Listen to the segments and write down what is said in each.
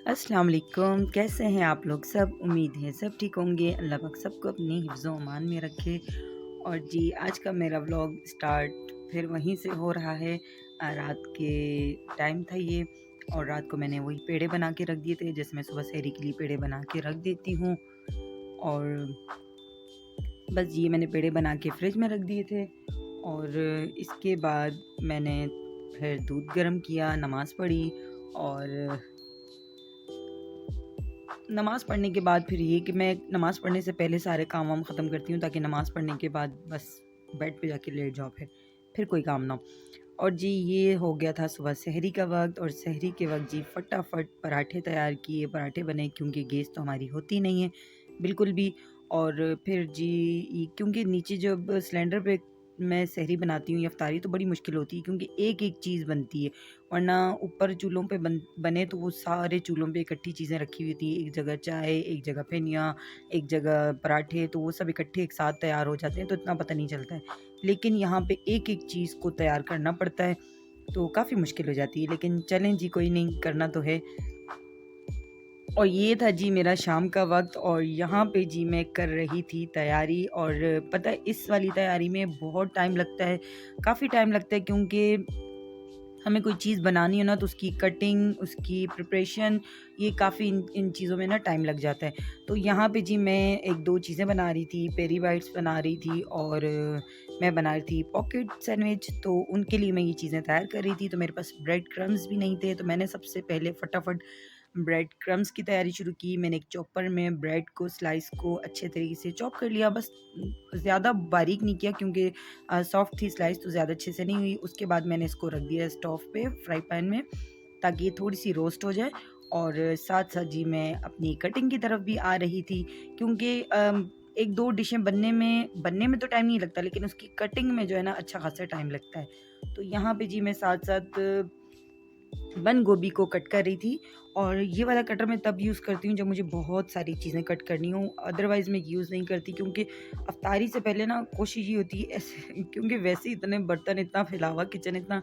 अस्सलाम वालेकुम। कैसे हैं आप लोग सब? उम्मीद है सब ठीक होंगे। अल्लाह पाक सबको अपनी हिफ्ज़ अमान में रखे। और जी आज का मेरा व्लॉग स्टार्ट फिर वहीं से हो रहा है। रात के टाइम था ये, और रात को मैंने वही पेड़े बना के रख दिए थे, जैसे मैं सुबह सहरी के लिए पेड़े बना के रख देती हूँ। और बस ये मैंने पेड़े बना के फ्रिज में रख दिए थे। और इसके बाद मैंने फिर दूध गर्म किया, नमाज़ पढ़ी। और नमाज़ पढ़ने के बाद फिर ये कि मैं नमाज़ पढ़ने से पहले सारे काम वाम ख़त्म करती हूँ, ताकि नमाज़ पढ़ने के बाद बस बेड पे जाके लेट जाओ, फिर कोई काम ना हो। और जी ये हो गया था सुबह सहरी का वक्त, और सहरी के वक्त जी फटाफट पराठे तैयार किए, पराठे बने क्योंकि गैस तो हमारी होती नहीं है बिल्कुल भी। और फिर जी क्योंकि नीचे जब सिलेंडर पे मैं सहरी बनाती हूँ या इफ्तारी, तो बड़ी मुश्किल होती है क्योंकि एक एक चीज़ बनती है। वरना ऊपर चूल्हों पे बने तो वो सारे चूल्हों पे इकट्ठी चीज़ें रखी हुई थी, एक जगह चाय, एक जगह फेनिया, एक जगह पराठे, तो वो सब इकट्ठे एक साथ तैयार हो जाते हैं, तो इतना पता नहीं चलता है। लेकिन यहाँ पे एक एक चीज़ को तैयार करना पड़ता है, तो काफ़ी मुश्किल हो जाती है। लेकिन चलें जी, कोई नहीं, करना तो है। और ये था जी मेरा शाम का वक्त, और यहाँ पे जी मैं कर रही थी तैयारी। और पता है इस वाली तैयारी में बहुत टाइम लगता है, काफ़ी टाइम लगता है, क्योंकि हमें कोई चीज़ बनानी हो ना, तो उसकी कटिंग, उसकी प्रिपरेशन, ये काफ़ी इन चीज़ों में ना टाइम लग जाता है। तो यहाँ पे जी मैं एक दो चीज़ें बना रही थी, पेरी बाइट्स बना रही थी, और मैं बना रही थी पॉकेट सैंडविच। तो उनके लिए मैं ये चीज़ें तैयार कर रही थी। तो मेरे पास ब्रेड क्रम्स भी नहीं थे, तो मैंने सबसे पहले फटाफट ब्रेड क्रम्स की तैयारी शुरू की। मैंने एक चॉपर में ब्रेड को, स्लाइस को अच्छे तरीके से चॉप कर लिया, बस ज़्यादा बारीक नहीं किया, क्योंकि सॉफ्ट थी स्लाइस, तो ज़्यादा अच्छे से नहीं हुई। उसके बाद मैंने इसको रख दिया स्टोव पे, फ्राई पैन में, ताकि ये थोड़ी सी रोस्ट हो जाए। और साथ साथ जी मैं अपनी कटिंग की तरफ भी आ रही थी, क्योंकि एक दो डिशें बनने में तो टाइम नहीं लगता, लेकिन उसकी कटिंग में जो है ना अच्छा खासा टाइम लगता है। तो यहाँ पे जी मैं साथ साथ बंद गोभी को कट कर रही थी। और ये वाला कटर मैं तब यूज़ करती हूँ जब मुझे बहुत सारी चीज़ें कट करनी हो, अदरवाइज़ मैं यूज़ नहीं करती, क्योंकि अफ्तारी से पहले ना कोशिश ये होती है ऐसे क्योंकि वैसे ही इतने बर्तन, इतना फैला हुआ किचन, इतना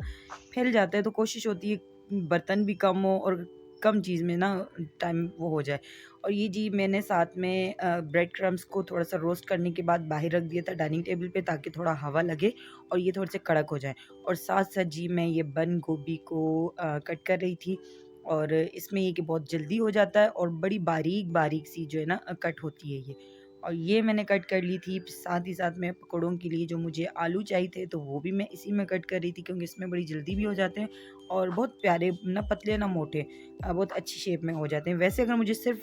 फैल जाता है, तो कोशिश होती है बर्तन भी कम हो और कम चीज़ में ना टाइम वो हो जाए। और ये जी मैंने साथ में ब्रेड क्रम्स को थोड़ा सा रोस्ट करने के बाद बाहर रख दिया था डाइनिंग टेबल पे, ताकि थोड़ा हवा लगे और ये थोड़े से कड़क हो जाए। और साथ-साथ जी मैं ये बंद गोभी को कट कर रही थी। और इसमें ये कि बहुत जल्दी हो जाता है, और बड़ी बारीक-बारीक सी जो है ना कट होती है ये। और ये मैंने कट कर ली थी। साथ ही साथ में पकौड़ों के लिए जो मुझे आलू चाहिए थे, तो वो भी मैं इसी में कट कर रही थी, क्योंकि इसमें बड़ी जल्दी भी हो जाते हैं, और बहुत प्यारे, ना पतले ना मोटे, बहुत अच्छी शेप में हो जाते हैं। वैसे अगर मुझे सिर्फ़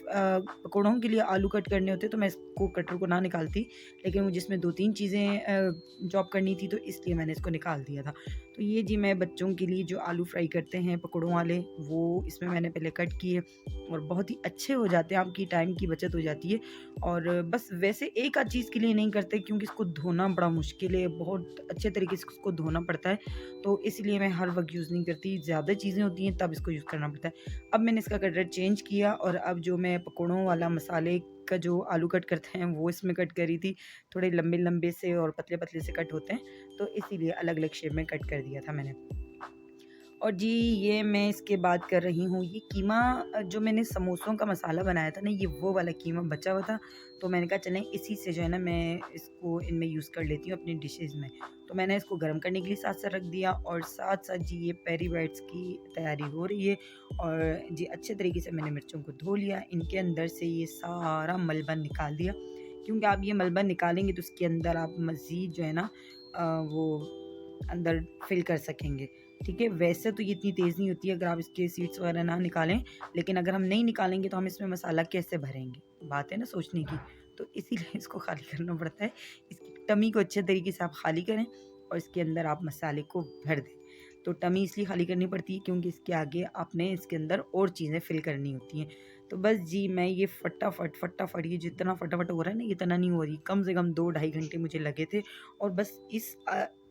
पकौड़ों के लिए आलू कट करने होते, तो मैं इसको कटर को ना निकालती, लेकिन मुझे इसमें 2-3 चीज़ें चॉप करनी थी, तो इसलिए मैंने इसको निकाल दिया था। तो ये जी मैं बच्चों के लिए जो आलू फ्राई करते हैं पकौड़ों वाले, वो इसमें मैंने पहले कट किए, और बहुत ही अच्छे हो जाते हैं, आपकी टाइम की बचत हो जाती है। और बस वैसे एक आध चीज़ के लिए नहीं करते, क्योंकि इसको धोना बड़ा मुश्किल है, बहुत अच्छे तरीके से इसको धोना पड़ता है, तो इसलिए मैं हर वक्त यूज़ नहीं करती। ज़्यादा चीज़ें होती हैं तब इसको यूज़ करना पड़ता है। अब मैंने इसका कटर चेंज किया, और अब जो मैं पकौड़ों वाला मसाले का जो आलू कट करते हैं, वो इसमें कट करी थी। थोड़े लंबे-लंबे से और पतले-पतले से कट होते हैं, तो इसीलिए अलग-अलग शेप में कट कर दिया था मैंने। और जी ये मैं इसके बाद कर रही हूँ ये कीमा। जो मैंने समोसों का मसाला बनाया था ना, ये वो वाला कीमा बचा हुआ था, तो मैंने कहा चलें इसी से जो है ना मैं इसको इनमें यूज़ कर लेती हूँ अपनी डिशेज़ में। तो मैंने इसको गर्म करने के लिए साथ-साथ रख दिया, और साथ-साथ जी ये पेरी बाइट्स की तैयारी हो रही है। और जी अच्छे तरीके से मैंने मिर्चों को धो लिया, इनके अंदर से ये सारा मलबा निकाल दिया, क्योंकि आप ये मलबा निकालेंगे तो उसके अंदर आप मज़ीद जो है ना वो अंदर फ़िल कर सकेंगे। ठीक है? वैसे तो ये इतनी तेज़ नहीं होती है अगर आप इसके सीड्स वगैरह ना निकालें, लेकिन अगर हम नहीं निकालेंगे तो हम इसमें मसाला कैसे भरेंगे? बात है ना सोचने की। तो इसीलिए इसको खाली करना पड़ता है। इसकी टमी को अच्छे तरीके से आप खाली करें, और इसके अंदर आप मसाले को भर दें। तो टमी इसलिए खाली करनी पड़ती है, क्योंकि इसके आगे आपने इसके अंदर और चीज़ें फ़िल करनी होती हैं। तो बस जी मैं ये फटाफट ये जितना फटाफट हो रहा है ना, इतना नहीं हो रही। कम से कम 2 ढाई घंटे मुझे लगे थे। और बस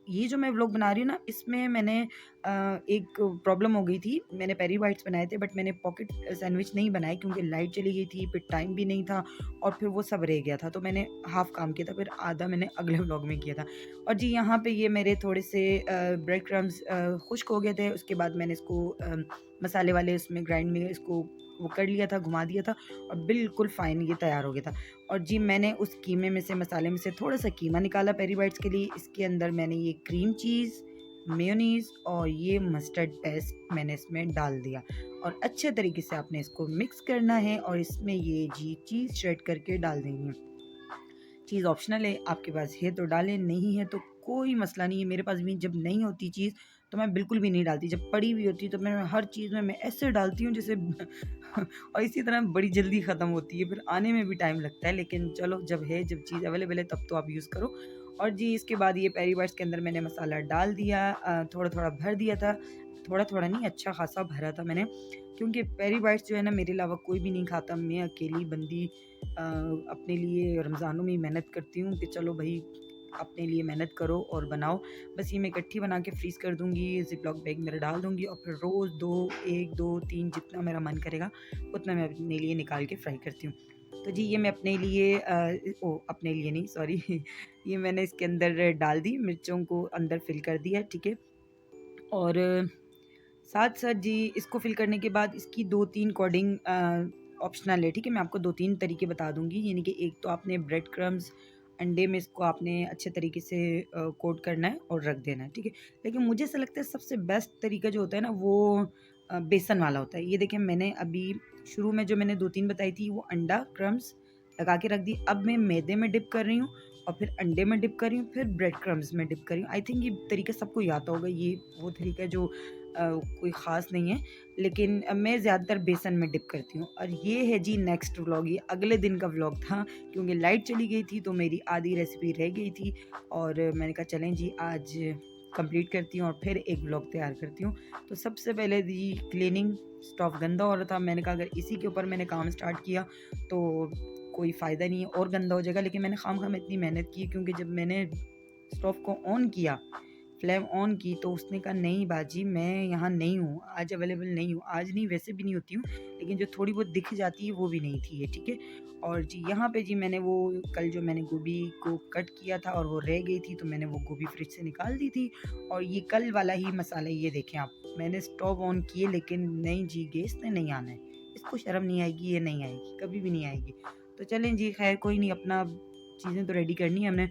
ये जो मैं व्लॉग बना रही हूँ ना, इसमें मैंने एक प्रॉब्लम हो गई थी। मैंने पेरी बाइट्स बनाए थे बट मैंने पॉकेट सैंडविच नहीं बनाए क्योंकि लाइट चली गई थी, फिर टाइम भी नहीं था और फिर वो सब रह गया था। तो मैंने हाफ़ काम किया था, फिर आधा मैंने अगले व्लॉग में किया था। और जी यहाँ पे ये मेरे थोड़े से ब्रेड क्रम्स खुश्क हो गए थे। उसके बाद मैंने इसको मसाले वाले उसमें ग्राइंड में इसको वो कर लिया था, घुमा दिया था और बिल्कुल फ़ाइन ये तैयार हो गया था। और जी मैंने उस कीमे में से, मसाले में से थोड़ा-सा कीमा निकाला पेरी बाइट्स के लिए। इसके अंदर मैंने ये क्रीम चीज़, मेयोनीज़ और ये मस्टर्ड पेस्ट मैंने इसमें डाल दिया और अच्छे तरीके से आपने इसको मिक्स करना है और इसमें ये जी चीज़ श्रेड करके डाल देनी है। चीज़ ऑप्शनल है, आपके पास है तो डालें, नहीं है तो कोई मसला नहीं है। मेरे पास भी जब नहीं होती चीज़ तो मैं बिल्कुल भी नहीं डालती, जब पड़ी हुई होती है तो मैं हर चीज़ में मैं ऐसे डालती हूँ जैसे और इसी तरह बड़ी जल्दी ख़त्म होती है, फिर आने में भी टाइम लगता है। लेकिन चलो जब है, जब चीज़ अवेलेबल है तब तो आप यूज़ करो। और जी इसके बाद ये पेरी बाइट्स के अंदर मैंने मसाला डाल दिया, थोड़ा-थोड़ा भर दिया था, थोड़ा-थोड़ा नहीं अच्छा ख़ासा भरा था मैंने, क्योंकि पेरी बाइट्स जो है ना मेरे अलावा कोई भी नहीं खाता। मैं अकेली बंदी अपने लिए रमज़ानों में मेहनत करती हूँ कि चलो भई अपने लिए मेहनत करो और बनाओ। बस ये मैं इकट्ठी बना के फ्रीज़ कर दूँगी, ज़िप-लॉक बैग में डाल दूँगी और फिर रोज़ 2 1 2 3 जितना मेरा मन करेगा उतना मैं अपने लिए निकाल के फ्राई करती हूँ। तो जी ये मैं अपने लिए अपने लिए नहीं, सॉरी ये मैंने इसके अंदर डाल दी, मिर्चों को अंदर फ़िल कर दिया, ठीक है? और साथ-साथ जी इसको फ़िल करने के बाद इसकी 2-3 कोडिंग ऑप्शनल है, ठीक है? मैं आपको 2-3 तरीके बता दूँगी, यानी कि एक तो आपने ब्रेड क्रम्ब्स अंडे में इसको आपने अच्छे तरीके से कोट करना है और रख देना है, ठीक है? लेकिन मुझे ऐसा लगता है सबसे बेस्ट तरीका जो होता है ना वो बेसन वाला होता है। ये देखिए मैंने अभी शुरू में जो मैंने 2-3 बताई थी वो अंडा क्रम्ब्स लगा के रख दी। अब मैं मैदे में डिप कर रही हूँ और फिर अंडे में डिप कर रही हूँ, फिर ब्रेड क्रम्ब्स में डिप कर रही हूँ। आई थिंक ये तरीका सबको ही आता होगा, ये वो तरीका है जो कोई ख़ास नहीं है, लेकिन मैं ज़्यादातर बेसन में डिप करती हूँ। और ये है जी नेक्स्ट व्लॉग, ये अगले दिन का व्लॉग था क्योंकि लाइट चली गई थी तो मेरी आधी रेसिपी रह गई थी और मैंने कहा चलें जी आज कंप्लीट करती हूँ और फिर एक व्लॉग तैयार करती हूँ। तो सबसे पहले जी क्लीनिंग, स्टोव गंदा हो रहा था, मैंने कहा अगर इसी के ऊपर मैंने काम स्टार्ट किया तो कोई फ़ायदा नहीं है और गंदा हो जाएगा। लेकिन मैंने खामख़ा में इतनी मेहनत की क्योंकि जब मैंने स्टोव को ऑन किया, फ्लेम ऑन की, तो उसने कहा नहीं बाजी मैं यहाँ नहीं हूँ, आज अवेलेबल नहीं हूँ। आज नहीं वैसे भी नहीं होती हूँ, लेकिन जो थोड़ी बहुत दिख जाती है वो भी नहीं थी ये, ठीक है। और जी यहाँ पे जी मैंने वो कल जो मैंने गोभी को कट किया था और वो रह गई थी तो मैंने वो गोभी फ्रिज से निकाल दी थी। और ये कल वाला ही मसाला, ये देखें आप, मैंने स्टोव ऑन किए लेकिन नहीं जी गैस ने नहीं आना है। इसको शर्म नहीं आएगी, ये नहीं आएगी, कभी भी नहीं आएगी। तो चलें जी खैर कोई नहीं, अपना चीज़ें तो रेडी करनी है हमने।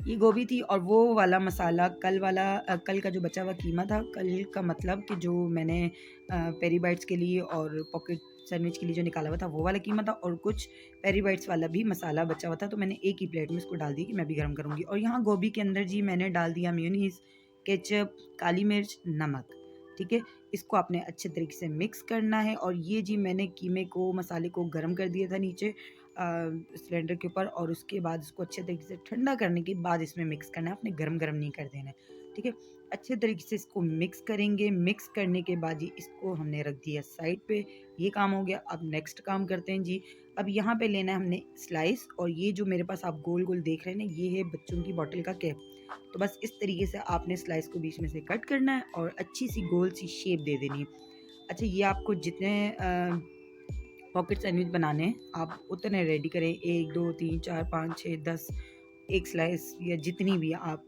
ये गोभी थी और वो वाला मसाला कल वाला, कल का जो बचा हुआ कीमा था, कल का मतलब कि जो मैंने पेरी बाइट्स के लिए और पॉकेट सैंडविच के लिए जो निकाला हुआ था वो वाला कीमा था और कुछ पेरी बाइट्स वाला भी मसाला बचा हुआ था। तो मैंने एक ही प्लेट में इसको डाल दिया कि मैं भी गर्म करूँगी। और यहाँ गोभी के अंदर जी मैंने डाल दिया मेयोनीज़, केचप, काली मिर्च, नमक, ठीक है। इसको आपने अच्छे तरीके से मिक्स करना है और ये जी मैंने कीमे को, मसाले को गर्म कर दिया था नीचे सिलेंडर के ऊपर और उसके बाद इसको अच्छे तरीके से ठंडा करने के बाद इसमें मिक्स करना है, आपने गरम-गरम नहीं कर देना है, ठीक है। अच्छे तरीके से इसको मिक्स करेंगे, मिक्स करने के बाद जी इसको हमने रख दिया साइड पे, ये काम हो गया। अब नेक्स्ट काम करते हैं जी, अब यहाँ पे लेना है हमने स्लाइस और ये जो मेरे पास आप गोल-गोल देख रहे हैं ना, ये है बच्चों की बॉटल का कैप। तो बस इस तरीके से आपने स्लाइस को बीच में से कट करना है और अच्छी-सी गोल-सी शेप दे देनी है। अच्छा ये आपको जितने पॉकेट सैंडविच बनाने हैं, आप उतने रेडी करें, 1, 2, 3, 4, 5, 6, 10, एक स्लाइस या जितनी भी आप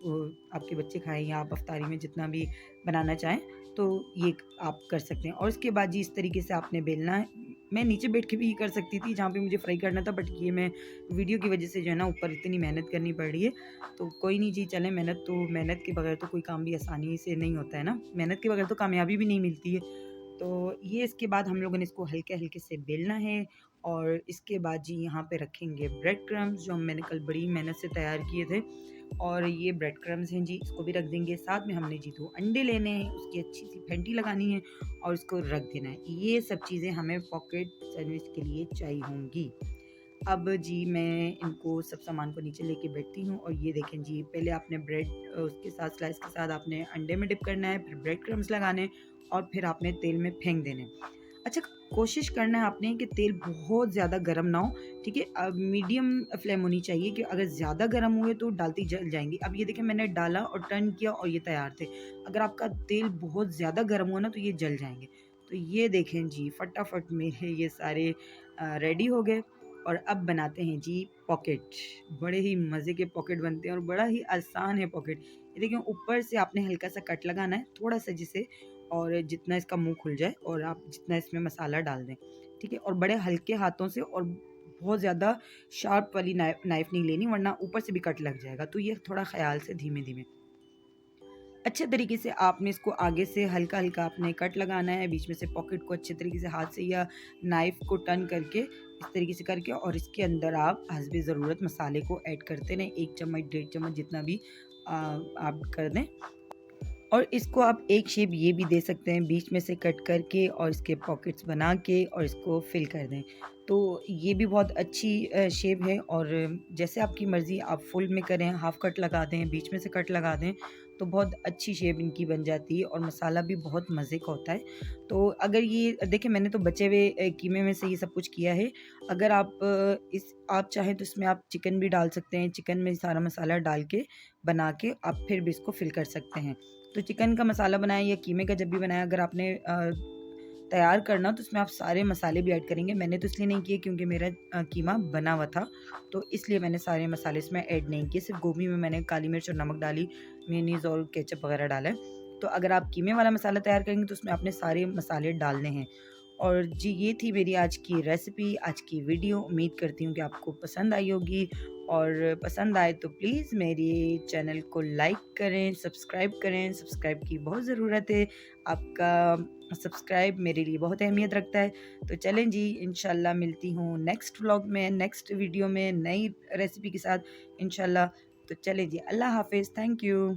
आपके बच्चे खाएँ या आप अफ्तारी में जितना भी बनाना चाहें, तो ये आप कर सकते हैं। और इसके बाद जी इस तरीके से आपने बेलना है। मैं नीचे बैठ के भी ये कर सकती थी जहाँ पे मुझे फ्राई करना था, बट ये मैं वीडियो की वजह से जो है ना ऊपर इतनी मेहनत करनी पड़ रही है, तो कोई नहीं जी चलें, मेहनत के बगैर तो कोई काम भी आसानी से नहीं होता है ना, मेहनत के बगैर तो कामयाबी भी नहीं मिलती है। तो ये इसके बाद हम लोगों ने इसको हल्के-हल्के से बेलना है और इसके बाद जी यहाँ पे रखेंगे ब्रेड क्रम्ब्स जो मैंने कल बड़ी मेहनत से तैयार किए थे और ये ब्रेड क्रम्ब्स हैं जी, इसको भी रख देंगे। साथ में हमने जी 2 अंडे लेने हैं, उसकी अच्छी-सी फेंटी लगानी है और इसको रख देना है। ये सब चीज़ें हमें पॉकेट सैंडविच के लिए चाहिए होंगी। अब जी मैं इनको सब सामान को नीचे लेके बैठती हूँ और ये देखें जी पहले आपने ब्रेड उसके साथ स्लाइस के साथ आपने अंडे में डिप करना है, फिर ब्रेड क्रम्ब्स लगाने और फिर आपने तेल में फेंक देने। अच्छा, कोशिश करना है आपने कि तेल बहुत ज़्यादा गरम ना हो, ठीक है? मीडियम फ्लेम होनी चाहिए कि अगर ज़्यादा गरम हुए तो डालते ही जल जाएँगी। अब ये देखिए मैंने डाला और टर्न किया और ये तैयार थे। अगर आपका तेल बहुत ज़्यादा गरम हुआ ना तो ये जल जाएँगे। तो ये देखें जी फटाफट मेरे ये सारे रेडी हो गए और अब बनाते हैं जी पॉकेट। बड़े ही मज़े के पॉकेट बनते हैं और बड़ा ही आसान है पॉकेट। ये देखिए ऊपर से आपने हल्का-सा कट लगाना है, थोड़ा-सा जिसे और जितना इसका मुँह खुल जाए और आप जितना इसमें मसाला डाल दें, ठीक है? और बड़े हल्के हाथों से और बहुत ज़्यादा शार्प वाली नाइफ़ नहीं लेनी वरना ऊपर से भी कट लग जाएगा, तो ये थोड़ा ख़्याल से धीमे-धीमे। अच्छे तरीके से आपने इसको आगे से हल्का-हल्का आपने कट लगाना है, बीच में से पॉकेट को अच्छे तरीके से हाथ से या नाइफ़ को टर्न करके इस तरीके से करके और इसके अंदर आप हस्बे ज़रूरत मसाले को ऐड करते रहें, 1 चम्मच, डेढ़ चम्मच जितना भी आप कर दें। और इसको आप एक शेप ये भी दे सकते हैं बीच में से कट करके और इसके पॉकेट्स बना के और इसको फिल कर दें। तो ये भी बहुत अच्छी शेप है और जैसे आपकी मर्ज़ी आप फुल में करें, हाफ़ कट लगा दें, बीच में से कट लगा दें, तो बहुत अच्छी शेप इनकी बन जाती है और मसाला भी बहुत मज़े का होता है। तो अगर ये देखिए मैंने तो बचे हुए कीमे में से ये सब कुछ किया है। अगर आप चाहें तो इसमें आप चिकन भी डाल सकते हैं, चिकन में सारा मसाला डाल के बना के आप फिर भी इसको फिल कर सकते हैं। तो चिकन का मसाला बनाया या कीमे का जब भी बनाया अगर आपने तैयार करना तो उसमें आप सारे मसाले भी ऐड करेंगे। मैंने तो इसलिए नहीं किए क्योंकि मेरा कीमा बना हुआ था, तो इसलिए मैंने सारे मसाले इसमें ऐड नहीं किए। सिर्फ़ गोभी में मैंने काली मिर्च और नमक डाली, मेयोनीज़ और केचअप वगैरह डाला है। तो अगर आप कीमे वाला मसाला तैयार करेंगे तो उसमें आपने सारे मसाले डालने हैं। और जी ये थी मेरी आज की रेसिपी, आज की वीडियो। उम्मीद करती हूँ कि आपको पसंद आई होगी और पसंद आए तो प्लीज़ मेरे चैनल को लाइक करें, सब्सक्राइब करें। सब्सक्राइब की बहुत ज़रूरत है। आपका सब्सक्राइब मेरे लिए बहुत अहमियत रखता है। तो चलें जी इंशाल्लाह मिलती हूँ नेक्स्ट व्लॉग में, नेक्स्ट वीडियो में नई रेसिपी के साथ इंशाल्लाह। तो चलें जी अल्लाह हाफ़िज़। Thank you.